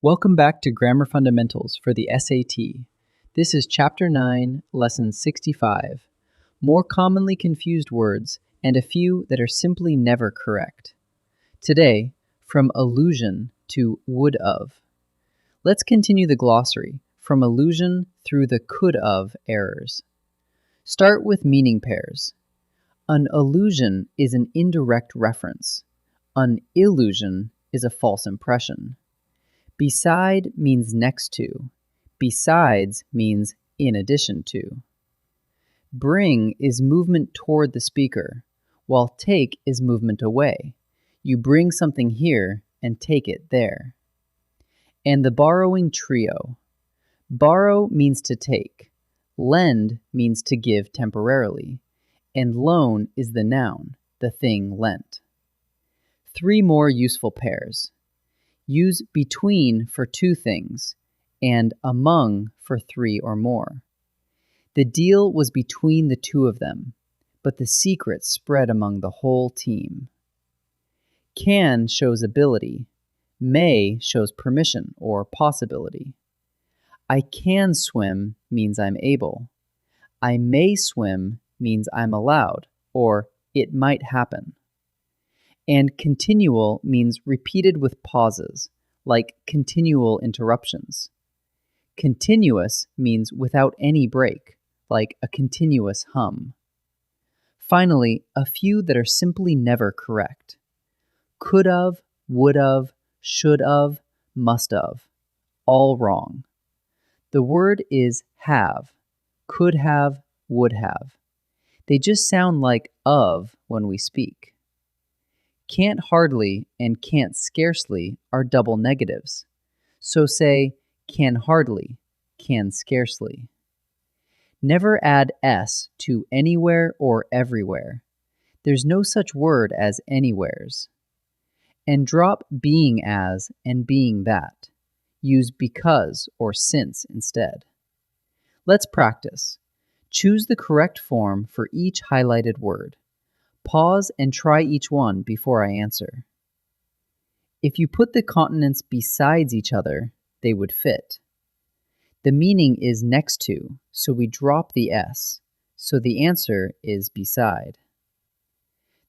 Welcome back to Grammar Fundamentals for the SAT. This is Chapter 9, Lesson 65. More commonly confused words and a few that are simply never correct. Today, from allusion to would of. Let's continue the glossary from allusion through the could of errors. Start with meaning pairs. An allusion is an indirect reference. An illusion is a false impression. Beside means next to. Besides means in addition to. Bring is movement toward the speaker, while take is movement away. You bring something here and take it there. And the borrowing trio. Borrow means to take. Lend means to give temporarily. And loan is the noun, the thing lent. 3 more useful pairs. Use between for 2 things, and among for 3 or more. The deal was between the 2 of them, but the secret spread among the whole team. Can shows ability. May shows permission or possibility. I can swim means I'm able. I may swim means I'm allowed, or it might happen. And continual means repeated with pauses, like continual interruptions. Continuous means without any break, like a continuous hum. Finally, a few that are simply never correct. Could of, would of, should of, must of. All wrong. The word is have, could have, would have. They just sound like of when we speak. Can't hardly and can't scarcely are double negatives. So say can hardly, can scarcely. Never add s to anywhere or everywhere. There's no such word as anywheres. And drop being as and being that. Use because or since instead. Let's practice. Choose the correct form for each highlighted word. Pause and try each one before I answer. If you put the consonants besides each other, they would fit. The meaning is next to, so we drop the S, so the answer is beside.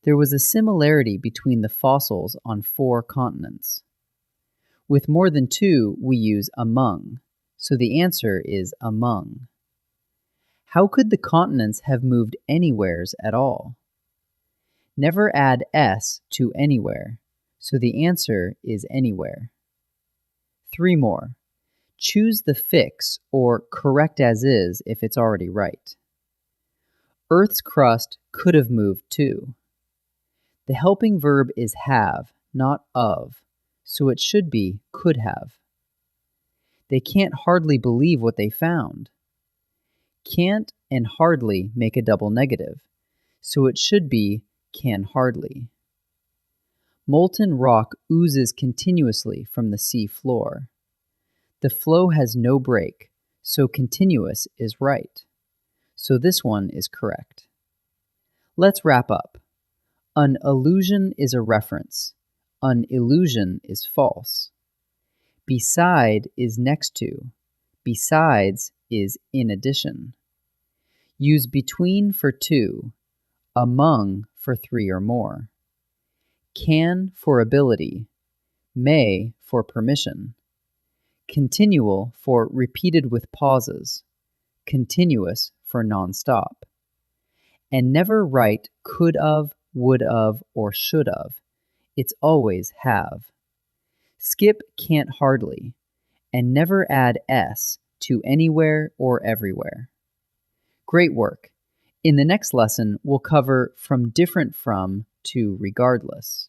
There was a similarity between the fossils on 4 continents. With more than 2, we use among, so the answer is among. How could the continents have moved anywheres at all? Never add s to anywhere, so the answer is anywhere. 3 more. Choose the fix or correct as is if it's already right. Earth's crust could have moved too. The helping verb is have, not of, so it should be could have. They can't hardly believe what they found. Can't and hardly make a double negative, so it should be can hardly. Molten rock oozes continuously from the sea floor. The flow has no break, so continuous is right. So this one is correct. Let's wrap up. An allusion is a reference. An illusion is false. Beside is next to. Besides is in addition. Use between for 2. Among for 3 or more. Can for ability. May for permission. Continual for repeated with pauses. Continuous for nonstop. And never write could of, would of, or should of. It's always have. Skip can't hardly. And never add s to anywhere or everywhere. Great work. In the next lesson, we'll cover from different from to regardless.